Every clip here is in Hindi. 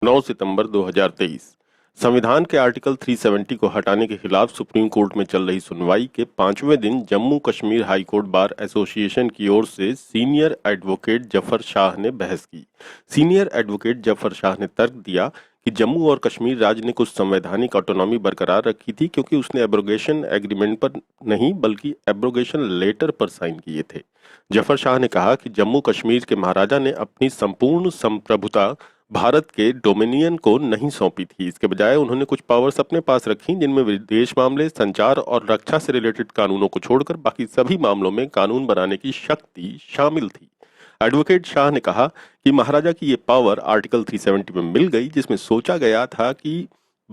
9 सितंबर 2023। संविधान के आर्टिकल 370 को हटाने के खिलाफ सुप्रीम कोर्ट में चल रही सुनवाई के 5वें दिन Jammu Kashmir high court bar association की ओर से सीनियर एडवोकेट जफर शाह ने बहस की। सीनियर एडवोकेट जफर शाह ने तर्क दिया कि जम्मू और कश्मीर राज्य ने कुछ संवैधानिक ऑटोनॉमी बरकरार रखी थी क्योंकि उसने एब्रोगेशन एग्रीमेंट पर नहीं बल्कि एब्रोगेशन लेटर पर साइन किए थे। जफर शाह ने कहा कि जम्मू कश्मीर के महाराजा ने अपनी संपूर्ण संप्रभुता भारत के डोमिनियन को नहीं सौंपी थी। इसके बजाय उन्होंने कुछ पावर्स अपने पास रखी जिनमें विदेश मामले, संचार और रक्षा से रिलेटेड कानूनों को छोड़कर बाकी सभी मामलों में कानून बनाने की शक्ति शामिल थी। एडवोकेट शाह ने कहा कि महाराजा की ये पावर आर्टिकल 370 में मिल गई, जिसमें सोचा गया था कि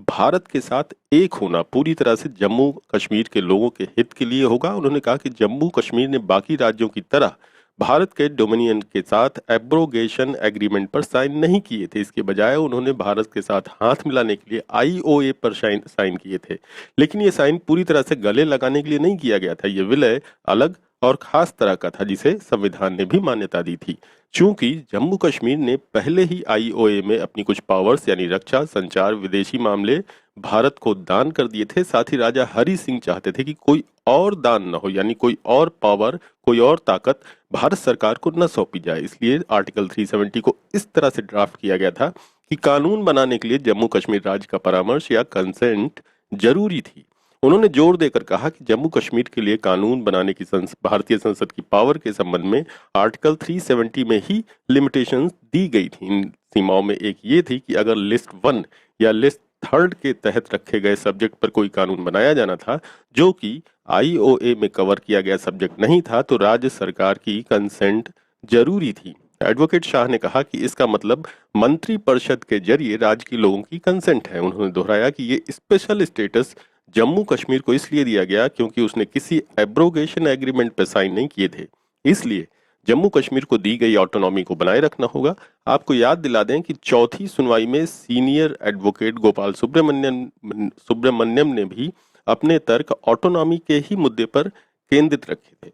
भारत के साथ एक होना पूरी तरह से जम्मू कश्मीर के लोगों के हित के लिए होगा। उन्होंने कहा कि जम्मू कश्मीर ने बाकी राज्यों की तरह भारत के डोमिनियन के साथ एब्रोगेशन एग्रीमेंट पर साइन नहीं किए थे। इसके बजाय उन्होंने भारत के साथ हाथ मिलाने के लिए आईओए पर साइन किए थे, लेकिन ये साइन पूरी तरह से गले लगाने के लिए नहीं किया गया था। ये विलय अलग और खास तरह का था जिसे संविधान ने भी मान्यता दी थी। चूंकि जम्मू कश्मीर ने पहले ही आईओए में अपनी कुछ पावर्स यानी रक्षा, संचार, विदेशी मामले भारत को दान कर दिए थे, साथ ही राजा हरि सिंह चाहते थे कि कोई और दान न हो, यानी कोई और पावर, कोई और ताकत भारत सरकार को न सौंपी जाए। इसलिए आर्टिकल 370 को इस तरह से ड्राफ्ट किया गया था कि कानून बनाने के लिए जम्मू कश्मीर राज्य का परामर्श या कंसेंट जरूरी थी। उन्होंने जोर देकर कहा कि जम्मू कश्मीर के लिए कानून बनाने की भारतीय संसद की पावर के संबंध में आर्टिकल 370 में ही लिमिटेशंस दी गई थी। इन सीमाओं में एक ये थी कि अगर लिस्ट 1 या लिस्ट 3 के तहत रखे गए सब्जेक्ट पर कोई कानून बनाया जाना था जो कि आईओए में कवर किया गया सब्जेक्ट नहीं था, तो राज्य सरकार की कंसेंट जरूरी थी। एडवोकेट शाह ने कहा कि इसका मतलब मंत्री परिषद के जरिए राज्य के लोगों की कंसेंट है। उन्होंने दोहराया कि ये स्पेशल स्टेटस जम्मू कश्मीर को इसलिए दिया गया क्योंकि उसने किसी एब्रोगेशन एग्रीमेंट पर साइन नहीं किए थे, इसलिए जम्मू कश्मीर को दी गई ऑटोनॉमी को बनाए रखना होगा। आपको याद दिला दें कि चौथी सुनवाई में सीनियर एडवोकेट गोपाल सुब्रमण्यम ने भी अपने तर्क ऑटोनॉमी के ही मुद्दे पर केंद्रित रखे थे।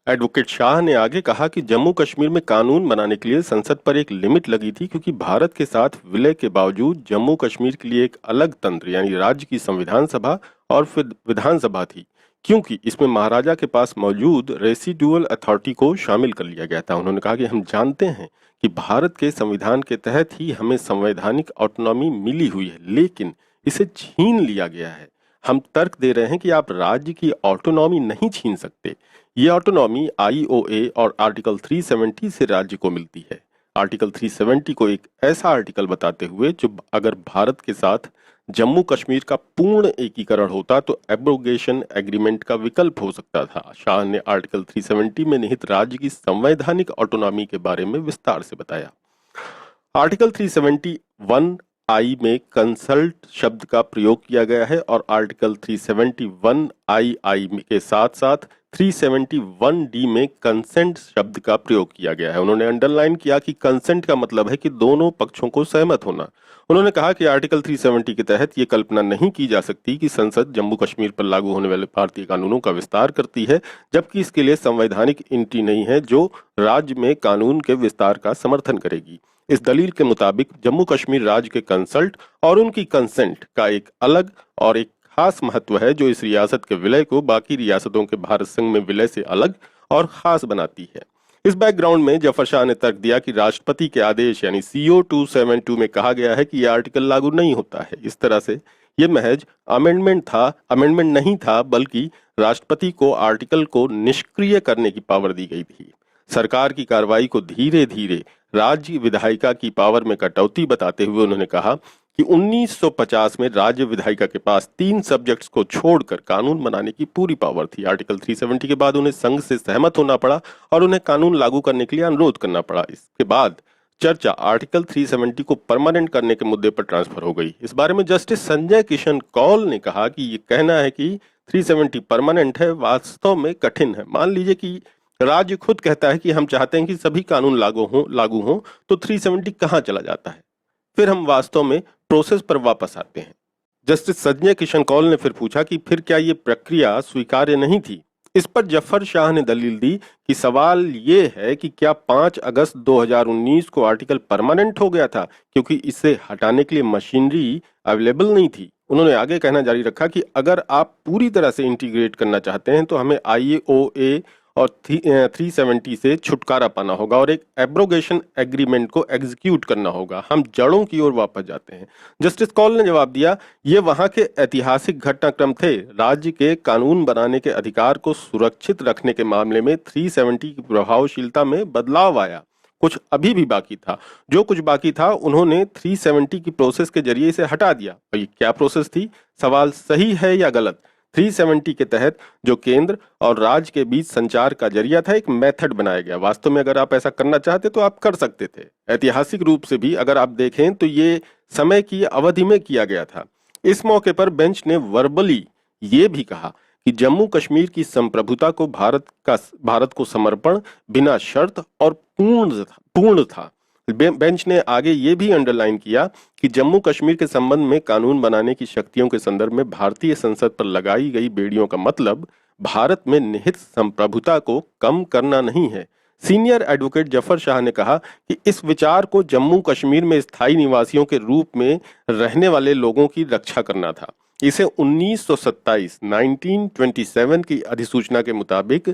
एडवोकेट शाह ने आगे कहा कि जम्मू कश्मीर में कानून बनाने के लिए संसद पर एक लिमिट लगी थी क्योंकि भारत के साथ विलय के बावजूद जम्मू कश्मीर के लिए एक अलग तंत्र यानी राज्य की संविधान सभा और फिर विधानसभा थी, क्योंकि इसमें महाराजा के पास मौजूद रेसिडुअल अथॉरिटी को शामिल कर लिया गया था। उन्होंने कहा कि हम जानते हैं कि भारत के संविधान के तहत ही हमें संवैधानिक ऑटोनॉमी मिली हुई है, लेकिन इसे छीन लिया गया है। हम तर्क दे रहे हैं कि आप राज्य की ऑटोनॉमी नहीं छीन सकते। ये ऑटोनॉमी आईओए और आर्टिकल 370 से राज्य को मिलती है। आर्टिकल 370 को एक ऐसा आर्टिकल बताते हुए जो अगर भारत के साथ जम्मू कश्मीर का पूर्ण एकीकरण होता तो एब्रोगेशन एग्रीमेंट का विकल्प हो सकता था। शाह ने आर्टिकल 370 में निहित राज्य की संवैधानिक ऑटोनॉमी के बारे में विस्तार से बताया। आर्टिकल 371 आई में कंसल्ट शब्द का प्रयोग किया गया है और आर्टिकल 371 आई के साथ साथ 371 डी में कंसेंट शब्द का प्रयोग किया गया है। उन्होंने अंडरलाइन किया कि कंसेंट का मतलब है कि दोनों पक्षों को सहमत होना। उन्होंने कहा कि आर्टिकल 370 के तहत ये कल्पना नहीं की जा सकती कि संसद जम्मू कश्मीर पर लागू होने वाले भारतीय कानूनों का विस्तार करती है, जबकि इसके लिए संवैधानिक एंट्री नहीं है जो राज्य में कानून के विस्तार का समर्थन करेगी। इस दलील के मुताबिक जम्मू कश्मीर राज्य के कंसल्ट और उनकी कंसेंट का एक अलग और एक खास महत्व है जो इस रियासत के विलय को बाकी रियासतों के भारत संघ में विलय से अलग और खास बनाती है। इस बैकग्राउंड में जफर शाह ने तर्क दिया कि राष्ट्रपति के आदेश यानी CO 272 में कहा गया है कि यह आर्टिकल लागू नहीं होता है। इस तरह से यह महज अमेंडमेंट नहीं था, बल्कि राष्ट्रपति को आर्टिकल को निष्क्रिय करने की पावर दी गई थी। सरकार की कार्रवाई को धीरे धीरे राज्य विधायिका की पावर में कटौती बताते हुए उन्होंने कहा कि 1950 में राज्य विधायिका के पास 3 सब्जेक्ट्स को छोड़कर कानून बनाने की पूरी पावर थी। आर्टिकल 370 के बाद उन्हें संघ से सहमत होना पड़ा और उन्हें कानून लागू करने के लिए अनुरोध करना पड़ा। इसके बाद चर्चा आर्टिकल 370 को परमानेंट करने के मुद्दे पर ट्रांसफर हो गई। इस बारे में जस्टिस संजय किशन कौल ने कहा कि ये कहना है कि 370 परमानेंट है वास्तव में कठिन है। मान लीजिए कि राज्य खुद कहता है कि हम चाहते हैं कि सभी कानून लागू हों, तो 370 कहाँ चला जाता है? फिर हम वास्तव में प्रोसेस पर वापस आते हैं। जस्टिस संजय किशन कौल ने फिर पूछा कि फिर क्या ये प्रक्रिया स्वीकार्य नहीं थी? इस पर जफर शाह ने दलील दी कि सवाल ये है कि क्या 5 अगस्त 2019 को आर्टिकल परमानेंट हो गया था क्योंकि इसे हटाने के लिए मशीनरी अवेलेबल नहीं थी। उन्होंने आगे कहना जारी रखा कि अगर आप पूरी तरह से इंटीग्रेट करना चाहते हैं तो हमें आईओए और 370 से छुटकारा पाना होगा और एक एब्रोगेशन एग्रीमेंट को एग्जीक्यूट करना होगा। हम जड़ों की ओर वापस जाते हैं। जस्टिस कौल ने जवाब दिया, ये वहां के ऐतिहासिक घटनाक्रम थे। राज्य के कानून बनाने के अधिकार को सुरक्षित रखने के मामले में 370 की प्रभावशीलता में बदलाव आया। कुछ अभी भी बाकी था। जो कुछ बाकी था उन्होंने 370 की प्रोसेस के जरिए इसे हटा दिया। और ये क्या प्रोसेस थी? सवाल सही है या गलत? 370 के तहत जो केंद्र और राज्य के बीच संचार का जरिया था, एक मेथड बनाया गया। वास्तव में अगर आप ऐसा करना चाहते तो आप कर सकते थे। ऐतिहासिक रूप से भी अगर आप देखें तो ये समय की अवधि में किया गया था। इस मौके पर बेंच ने वर्बली ये भी कहा कि जम्मू कश्मीर की संप्रभुता को भारत को समर्पण बिना शर्त और पूर्ण था। बेंच ने आगे ये भी अंडरलाइन किया कि जम्मू कश्मीर के संबंध में कानून बनाने की शक्तियों के संदर्भ में भारतीय संसद पर लगाई गई बेड़ियों का मतलब भारत में निहित संप्रभुता को कम करना नहीं है। सीनियर एडवोकेट जफर शाह ने कहा कि इस विचार को जम्मू कश्मीर में स्थायी निवासियों के रूप में रहने वाले लोगों की रक्षा करना था। इसे 1927 की अधिसूचना के मुताबिक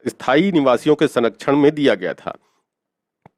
स्थायी निवासियों के संरक्षण में दिया गया था।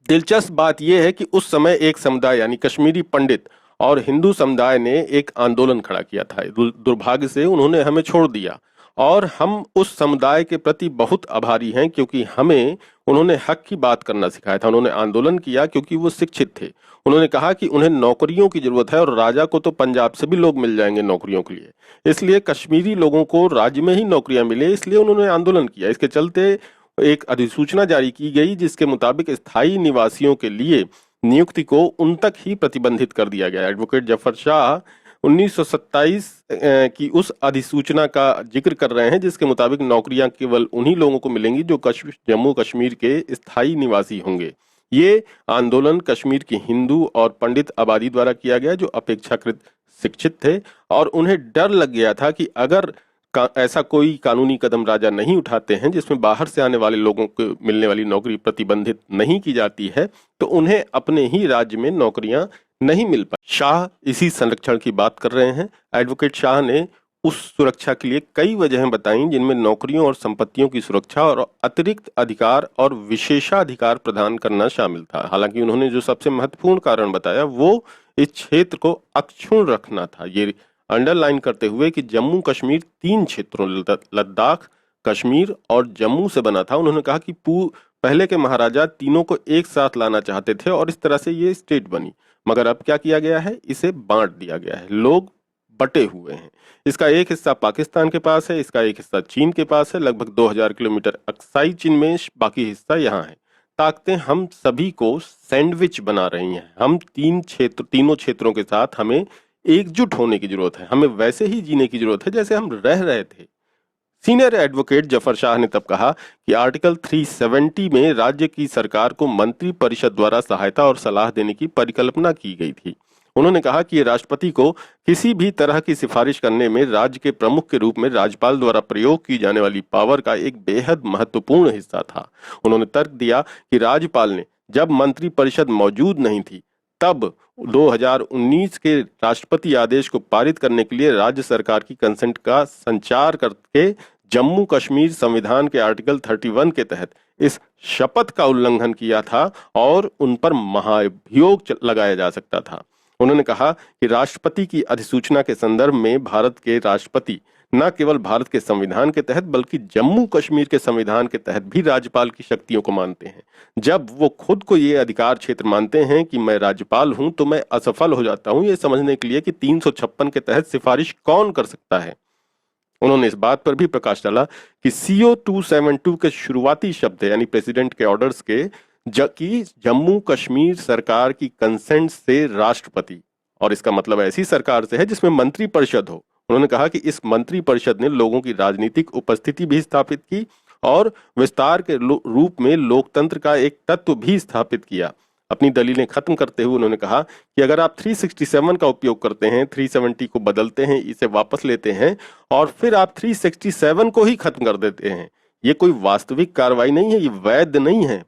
दिलचस्प बात यह है कि उस समय एक समुदाय यानी कश्मीरी पंडित और हिंदू समुदाय ने एक आंदोलन खड़ा किया था। दुर्भाग्य से उन्होंने हमें छोड़ दिया और हम उस समुदाय के प्रति बहुत आभारी हैं क्योंकि हमें उन्होंने हक की बात करना सिखाया था। उन्होंने आंदोलन किया क्योंकि वो शिक्षित थे। उन्होंने कहा कि उन्हें नौकरियों की जरूरत है और राजा को तो पंजाब से भी लोग मिल जाएंगे नौकरियों के लिए, इसलिए कश्मीरी लोगों को राज्य में ही नौकरियां मिले, इसलिए उन्होंने आंदोलन किया। इसके चलते एक अधिसूचना जारी की गई जिसके मुताबिक स्थायी निवासियों के लिए नियुक्ति को उन तक ही प्रतिबंधित कर दिया गया। एडवोकेट जफर शाह 1927 की उस अधिसूचना का जिक्र कर रहे हैं जिसके मुताबिक नौकरियां केवल उन्हीं लोगों को मिलेंगी जो जम्मू कश्मीर के स्थायी निवासी होंगे। ये आंदोलन कश्मीर की हिंदू और पंडित आबादी द्वारा किया गया जो अपेक्षाकृत शिक्षित थे और उन्हें डर लग गया था कि अगर ऐसा कोई कानूनी कदम राजा नहीं उठाते हैं जिसमें बाहर से आने वाले लोगों को मिलने वाली नौकरी प्रतिबंधित नहीं की जाती है तो उन्हें अपने ही राज्य में नौकरियां नहीं मिल पाई। शाह इसी संरक्षण की बात कर रहे हैं। एडवोकेट शाह ने उस सुरक्षा के लिए कई वजहें बताई जिनमें नौकरियों और संपत्तियों की सुरक्षा और अतिरिक्त अधिकार और विशेषाधिकार प्रदान करना शामिल था। हालांकि उन्होंने जो सबसे महत्वपूर्ण कारण बताया वो इस क्षेत्र को अक्षुण्ण रखना था, ये अंडरलाइन करते हुए कि जम्मू कश्मीर 3 क्षेत्रों लद्दाख, कश्मीर और जम्मू से बना था। उन्होंने कहा कि पहले के महाराजा तीनों को एक साथ लाना चाहते थे और इस तरह से ये स्टेट बनी, मगर अब क्या किया गया है, इसे बांट दिया गया है। लोग बटे हुए हैं। इसका एक हिस्सा पाकिस्तान के पास है, इसका एक हिस्सा चीन के पास है, लगभग 2000 किलोमीटर अक्साई चीन में, बाकी हिस्सा यहाँ है। ताकतें हम सभी को सैंडविच बना रही हैं। हम तीनों क्षेत्रों के साथ हमें एकजुट होने की जरूरत है। हमें वैसे ही जीने की जरूरत है जैसे हम रह रहे थे। सीनियर एडवोकेट जफर शाह ने तब कहा कि आर्टिकल 370 में राज्य की सरकार को मंत्री परिषद द्वारा सहायता और सलाह देने की परिकल्पना की गई थी। उन्होंने कहा कि राष्ट्रपति को किसी भी तरह की सिफारिश करने में राज्य के प्रमुख के रूप में राज्यपाल द्वारा प्रयोग की जाने वाली पावर का एक बेहद महत्वपूर्ण हिस्सा था। उन्होंने तर्क दिया कि राज्यपाल ने जब मंत्री परिषद मौजूद नहीं थी तब 2019 के राष्ट्रपति आदेश को पारित करने के लिए राज्य सरकार की कंसेंट का संचार करके जम्मू कश्मीर संविधान के आर्टिकल 31 के तहत इस शपथ का उल्लंघन किया था और उन पर महाभियोग लगाया जा सकता था। उन्होंने कहा कि राष्ट्रपति की अधिसूचना के संदर्भ में भारत के राष्ट्रपति न केवल भारत के संविधान के तहत बल्कि जम्मू कश्मीर के संविधान के तहत भी राज्यपाल की शक्तियों को मानते हैं। जब वो खुद को ये अधिकार क्षेत्र मानते हैं कि मैं राज्यपाल हूं तो मैं असफल हो जाता हूं ये समझने के लिए कि 356 के तहत सिफारिश कौन कर सकता है। उन्होंने इस बात पर भी प्रकाश डाला कि CO 272 के शुरुआती शब्द यानी प्रेसिडेंट के ऑर्डर्स के कि जम्मू कश्मीर सरकार की कंसेंट से राष्ट्रपति, और इसका मतलब ऐसी सरकार से है जिसमें मंत्री परिषद हो। उन्होंने कहा कि इस मंत्री परिषद ने लोगों की राजनीतिक उपस्थिति भी स्थापित की और विस्तार के रूप में लोकतंत्र का एक तत्व भी स्थापित किया। अपनी दलीलें खत्म करते हुए उन्होंने कहा कि अगर आप 367 का उपयोग करते हैं, 370 को बदलते हैं, इसे वापस लेते हैं और फिर आप 367 को ही खत्म कर देते हैं, ये कोई वास्तविक कार्रवाई नहीं है, ये वैध नहीं है।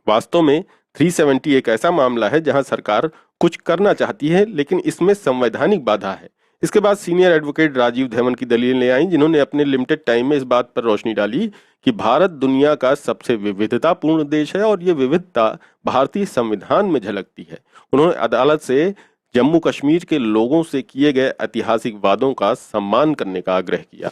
वास्तव में 370 एक ऐसा मामला है जहां सरकार कुछ करना चाहती है लेकिन इसमें संवैधानिक बाधा है। इसके बाद सीनियर एडवोकेट राजीव धवन की दलील ले आई, जिन्होंने अपने लिमिटेड टाइम में इस बात पर रोशनी डाली कि भारत दुनिया का सबसे विविधतापूर्ण देश है और ये विविधता भारतीय संविधान में झलकती है। उन्होंने अदालत से जम्मू कश्मीर के लोगों से किए गए ऐतिहासिक वादों का सम्मान करने का आग्रह किया।